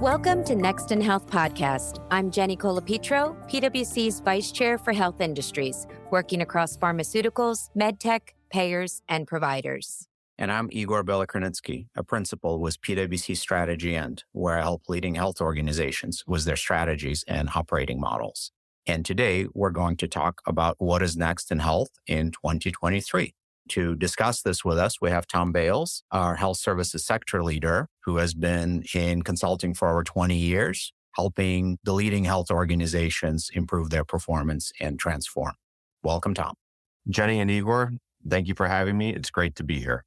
Welcome to Next in Health Podcast. I'm Jenny Colapietro, PwC's Vice Chair for Health Industries, working across pharmaceuticals, medtech, payers, and providers. And I'm Igor Belokrinitsky, a principal with PwC Strategy End, where I help leading health organizations with their strategies and operating models. And today, we're going to talk about what is next in health in 2023. To discuss this with us, we have Thom Bales, our health services sector leader, who has been in consulting for over 20 years, helping the leading health organizations improve their performance and transform. Welcome, Thom. Jenny and Igor, thank you for having me. It's great to be here.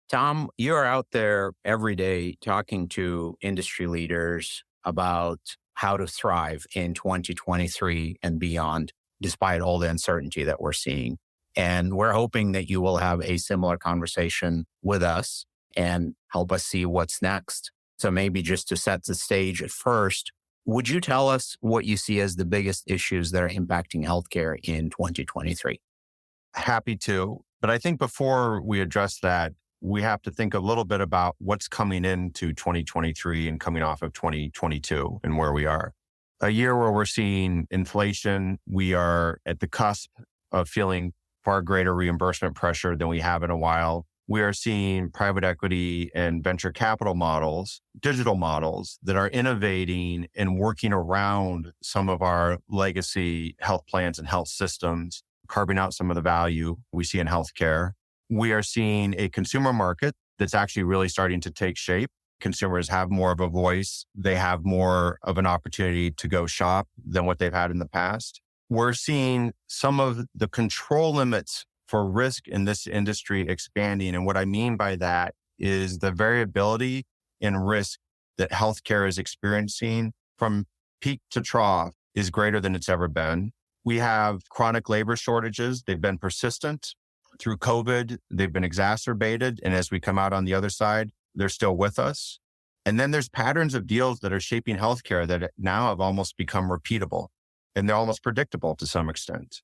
Thom, you're out there every day talking to industry leaders about how to thrive in 2023 and beyond, despite all the uncertainty that we're seeing. And we're hoping that you will have a similar conversation with us and help us see what's next. So maybe just to set the stage at first, would you tell us what you see as the biggest issues that are impacting healthcare in 2023? Happy to. But I think before we address that, we have to think a little bit about what's coming into 2023 and coming off of 2022 and where we are. A year where we're seeing inflation, we are at the cusp of feeling far greater reimbursement pressure than we have in a while. We are seeing private equity and venture capital models, digital models that are innovating and working around some of our legacy health plans and health systems, carving out some of the value we see in healthcare. We are seeing a consumer market that's actually really starting to take shape. Consumers have more of a voice. They have more of an opportunity to go shop than what they've had in the past. We're seeing some of the control limits for risk in this industry expanding. And what I mean by that is the variability in risk that healthcare is experiencing from peak to trough is greater than it's ever been. We have chronic labor shortages. They've been persistent. Through COVID, they've been exacerbated. And as we come out on the other side, they're still with us. And then there's patterns of deals that are shaping healthcare that now have almost become repeatable. And they're almost predictable to some extent.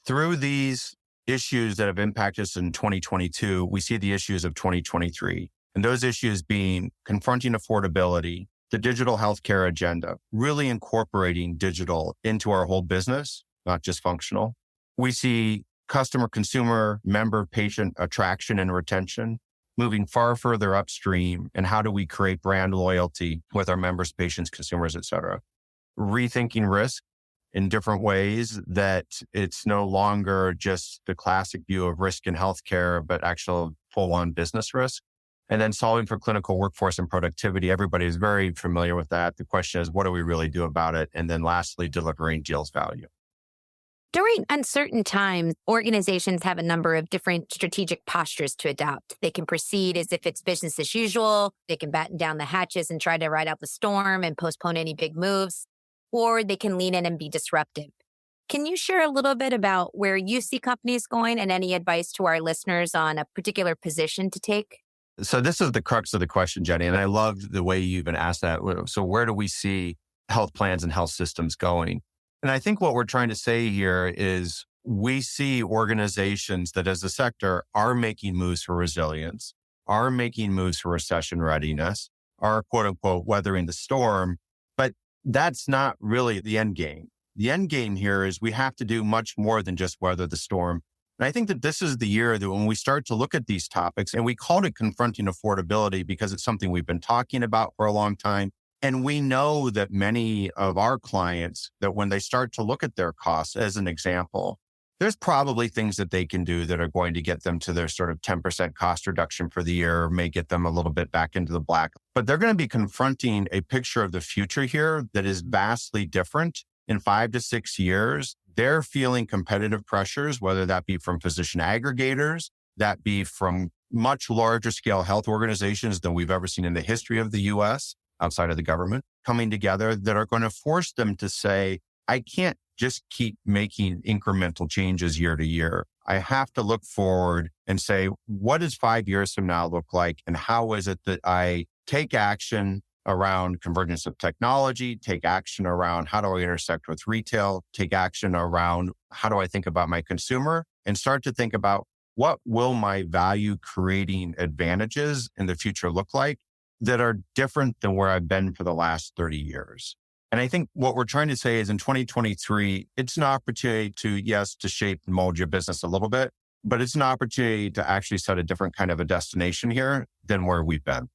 Through these issues that have impacted us in 2022, we see the issues of 2023. And those issues being confronting affordability, the digital healthcare agenda, really incorporating digital into our whole business, not just functional. We see customer, consumer, member, patient attraction and retention, moving far further upstream. And how do we create brand loyalty with our members, patients, consumers, et cetera? Rethinking risk in different ways, that it's no longer just the classic view of risk in healthcare, but actual full-on business risk. And then solving for clinical workforce and productivity. Everybody is very familiar with that. The question is, what do we really do about it? And then lastly, delivering deals value. During uncertain times, organizations have a number of different strategic postures to adopt. They can proceed as if it's business as usual. They can batten down the hatches and try to ride out the storm and postpone any big moves. Or they can lean in and be disruptive. Can you share a little bit about where you see companies going and any advice to our listeners on a particular position to take? So this is the crux of the question, Jenny, and I love the way you even asked that. So where do we see health plans and health systems going? And I think what we're trying to say here is we see organizations that as a sector are making moves for resilience, are making moves for recession readiness, are quote unquote weathering the storm. But that's not really the end game. The end game here is we have to do much more than just weather the storm. And I think that this is the year that when we start to look at these topics, and we called it confronting affordability because it's something we've been talking about for a long time. And we know that many of our clients, that when they start to look at their costs, as an example, there's probably things that they can do that are going to get them to their sort of 10% cost reduction for the year, or may get them a little bit back into the black. But they're going to be confronting a picture of the future here that is vastly different. In 5 to 6 years, they're feeling competitive pressures, whether that be from physician aggregators, that be from much larger scale health organizations than we've ever seen in the history of the US, outside of the government, coming together that are going to force them to say, I can't just keep making incremental changes year to year. I have to look forward and say, what does 5 years from now look like? And how is it that I take action around convergence of technology, take action around how do I intersect with retail, take action around how do I think about my consumer, and start to think about what will my value creating advantages in the future look like? that are different than where I've been for the last 30 years. And I think what we're trying to say is in 2023, it's an opportunity to, yes, to shape and mold your business a little bit, but it's an opportunity to actually set a different kind of a destination here than where we've been.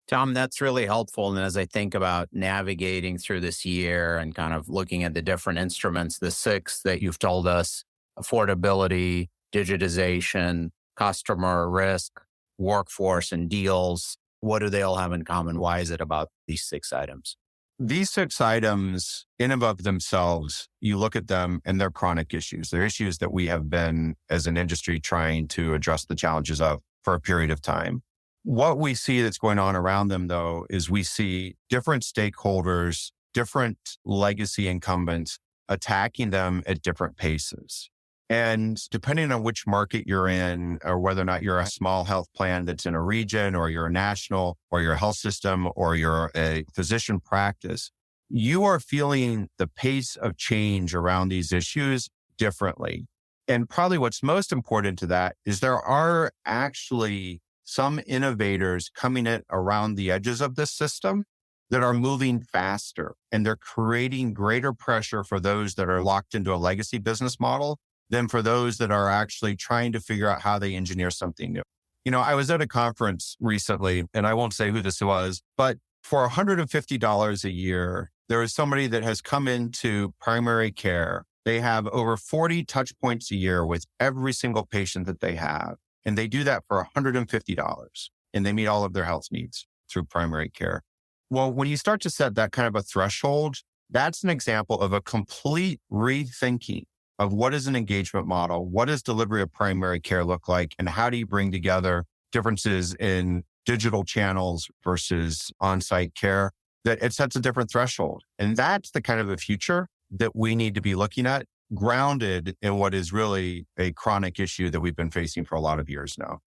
Thom, that's really helpful. And as I think about navigating through this year and kind of looking at the different instruments, the six that you've told us, affordability, digitization, customer risk, workforce, and deals, what do they all have in common? Why is it about these six items? These six items in and of themselves, you look at them and they're chronic issues. They're issues that we have been as an industry trying to address the challenges of for a period of time. What we see that's going on around them, though, is we see different stakeholders, different legacy incumbents attacking them at different paces. And depending on which market you're in, or whether or not you're a small health plan that's in a region, or you're a national, or you're a health system, or you're a physician practice, you are feeling the pace of change around these issues differently. And probably what's most important to that is there are actually some innovators coming in around the edges of this system that are moving faster, and they're creating greater pressure for those that are locked into a legacy business model than for those that are actually trying to figure out how they engineer something new. You know, I was at a conference recently, and I won't say who this was, but for $150 a year, there is somebody that has come into primary care. They have over 40 touch points a year with every single patient that they have. And they do that for $150, and they meet all of their health needs through primary care. Well, when you start to set that kind of a threshold, that's an example of a complete rethinking of what is an engagement model, what does delivery of primary care look like, and how do you bring together differences in digital channels versus on-site care, that it sets a different threshold. And that's the kind of a future that we need to be looking at, grounded in what is really a chronic issue that we've been facing for a lot of years now.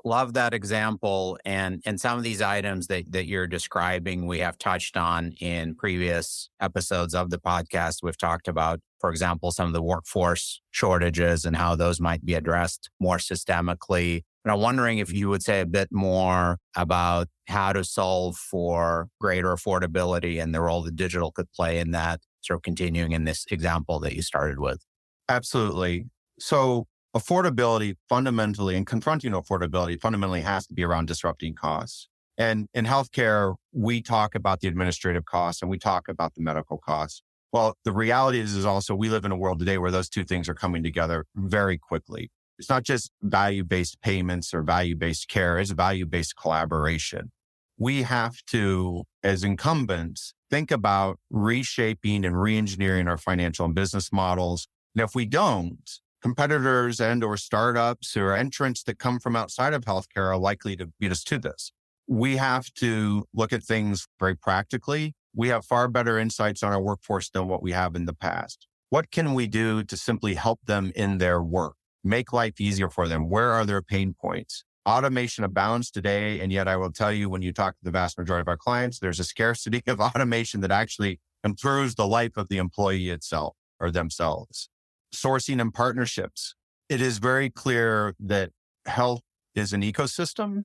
Love that example. And some of these items that you're describing, we have touched on in previous episodes of the podcast. We've talked about, for example, some of the workforce shortages and how those might be addressed more systemically. And I'm wondering if you would say a bit more about how to solve for greater affordability and the role that digital could play in that, sort of continuing in this example that you started with. Absolutely. So affordability fundamentally, and confronting affordability fundamentally has to be around disrupting costs. And in healthcare, we talk about the administrative costs and we talk about the medical costs. Well, the reality is also we live in a world today where those two things are coming together very quickly. It's not just value-based payments or value-based care, it's value-based collaboration. We have to, as incumbents, think about reshaping and re-engineering our financial and business models. And if we don't, competitors and or startups or entrants that come from outside of healthcare are likely to beat us to this. We have to look at things very practically. We have far better insights on our workforce than what we have in the past. What can we do to simply help them in their work? Make life easier for them? Where are their pain points? Automation abounds today. And yet I will tell you, when you talk to the vast majority of our clients, there's a scarcity of automation that actually improves the life of the employee itself or themselves. Sourcing and partnerships. It is very clear that health is an ecosystem.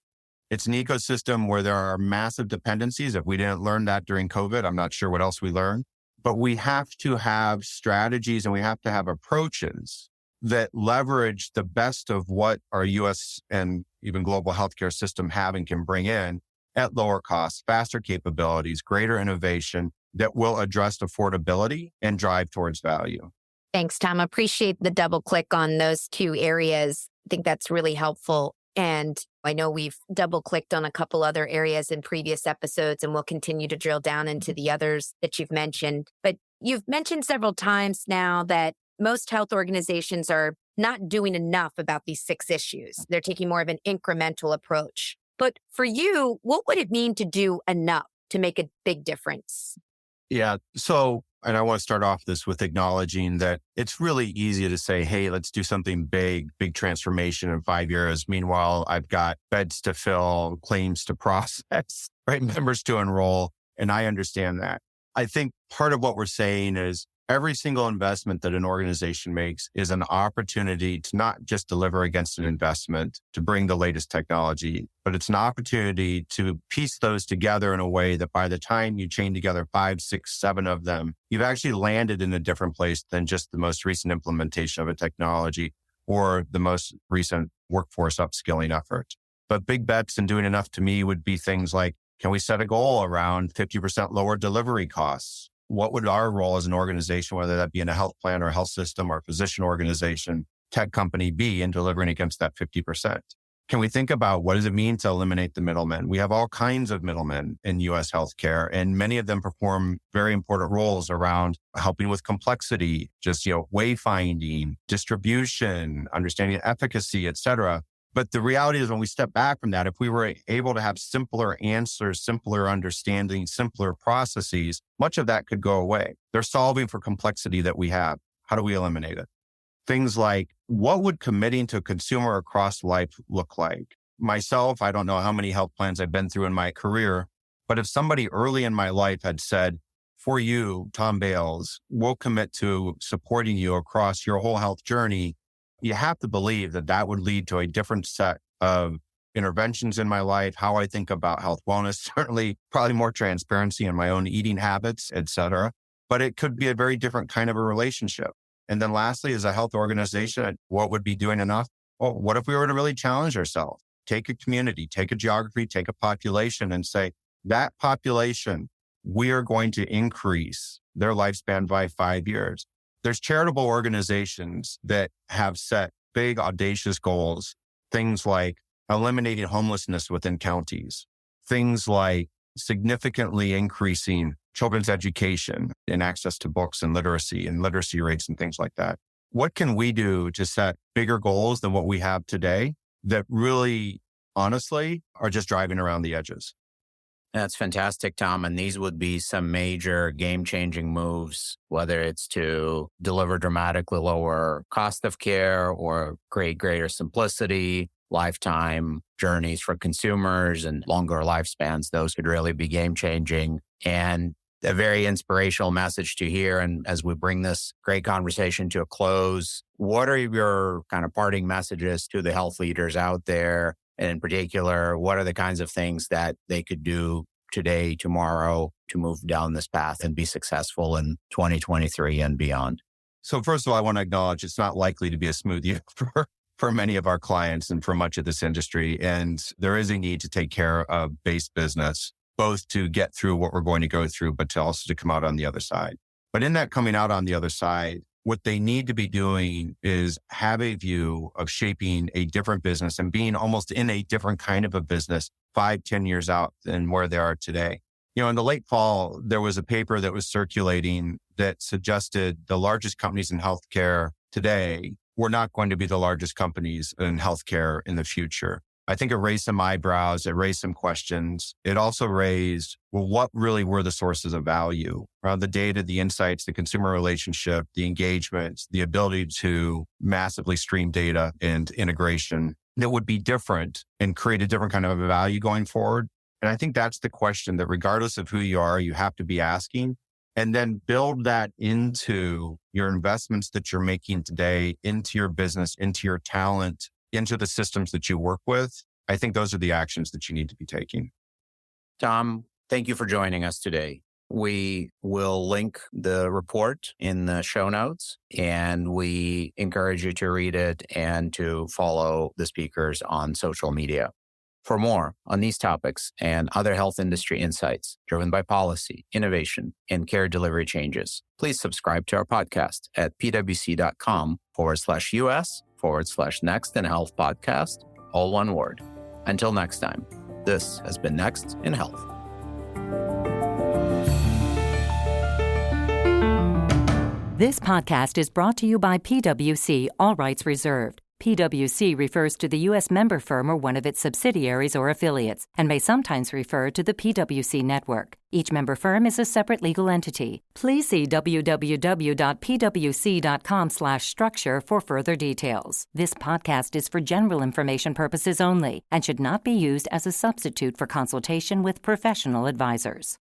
It's an ecosystem where there are massive dependencies. If we didn't learn that during COVID, I'm not sure what else we learned. But we have to have strategies and we have to have approaches that leverage the best of what our US and even global healthcare system have and can bring in at lower costs, faster capabilities, greater innovation that will address affordability and drive towards value. Thanks, Thom. Appreciate the double click on those two areas. I think that's really helpful. And I know we've double clicked on a couple other areas in previous episodes, and we'll continue to drill down into the others that you've mentioned. But you've mentioned several times now that most health organizations are not doing enough about these 6 issues. They're taking more of an incremental approach. But for you, what would it mean to do enough to make a big difference? Yeah. So, and I want to start off this with acknowledging that it's really easy to say, hey, let's do something big transformation in 5 years. Meanwhile, I've got beds to fill, claims to process, right? Members to enroll. And I understand that. I think part of what we're saying is Every single investment that an organization makes is an opportunity to not just deliver against an investment to bring the latest technology, but it's an opportunity to piece those together in a way that by the time you chain together 5, 6, 7 of them, you've actually landed in a different place than just the most recent implementation of a technology or the most recent workforce upskilling effort. But big bets and doing enough to me would be things like, can we set a goal around 50% lower delivery costs? What would our role as an organization, whether that be in a health plan or a health system or physician organization, tech company, be in delivering against that 50%? Can we think about what does it mean to eliminate the middlemen? We have all kinds of middlemen in U.S. healthcare, and many of them perform very important roles around helping with complexity, just, wayfinding, distribution, understanding efficacy, et cetera. But the reality is when we step back from that, if we were able to have simpler answers, simpler understanding, simpler processes, much of that could go away. They're solving for complexity that we have. How do we eliminate it? Things like, what would committing to a consumer across life look like? Myself, I don't know how many health plans I've been through in my career, but if somebody early in my life had said, for you, Thom Bales, we'll commit to supporting you across your whole health journey, you have to believe that that would lead to a different set of interventions in my life, how I think about health wellness, certainly probably more transparency in my own eating habits, et cetera. But it could be a very different kind of a relationship. And then lastly, as a health organization, what would be doing enough? Well, what if we were to really challenge ourselves? Take a community, take a geography, take a population and say, that population, we are going to increase their lifespan by 5 years. There's charitable organizations that have set big, audacious goals, things like eliminating homelessness within counties, things like significantly increasing children's education and access to books and literacy rates and things like that. What can we do to set bigger goals than what we have today that really, honestly, are just driving around the edges? That's fantastic, Thom. And these would be some major game-changing moves, whether it's to deliver dramatically lower cost of care or create greater simplicity, lifetime journeys for consumers and longer lifespans. Those could really be game-changing and a very inspirational message to hear. And as we bring this great conversation to a close, what are your kind of parting messages to the health leaders out there? And in particular, what are the kinds of things that they could do today, tomorrow, to move down this path and be successful in 2023 and beyond? So first of all, I want to acknowledge it's not likely to be a smooth year for many of our clients and for much of this industry. And there is a need to take care of base business, both to get through what we're going to go through, but to also to come out on the other side. But in that coming out on the other side, what they need to be doing is have a view of shaping a different business and being almost in a different kind of a business 5, 10 years out than where they are today. In the late fall, there was a paper that was circulating that suggested the largest companies in healthcare today were not going to be the largest companies in healthcare in the future. I think it raised some eyebrows. It raised some questions. It also raised, well, what really were the sources of value around the data, the insights, the consumer relationship, the engagement, the ability to massively stream data and integration that would be different and create a different kind of a value going forward. And I think that's the question that regardless of who you are, you have to be asking, and then build that into your investments that you're making today, into your business, into your talent, into the systems that you work with. I think those are the actions that you need to be taking. Thom, thank you for joining us today. We will link the report in the show notes, and we encourage you to read it and to follow the speakers on social media. For more on these topics and other health industry insights driven by policy, innovation, and care delivery changes, please subscribe to our podcast at pwc.com/US/Next in Health Podcast, all one word. Until next time, this has been Next in Health. This podcast is brought to you by PwC, all rights reserved. PwC refers to the U.S. member firm or one of its subsidiaries or affiliates, and may sometimes refer to the PwC network. Each member firm is a separate legal entity. Please see www.pwc.com/structure for further details. This podcast is for general information purposes only and should not be used as a substitute for consultation with professional advisors.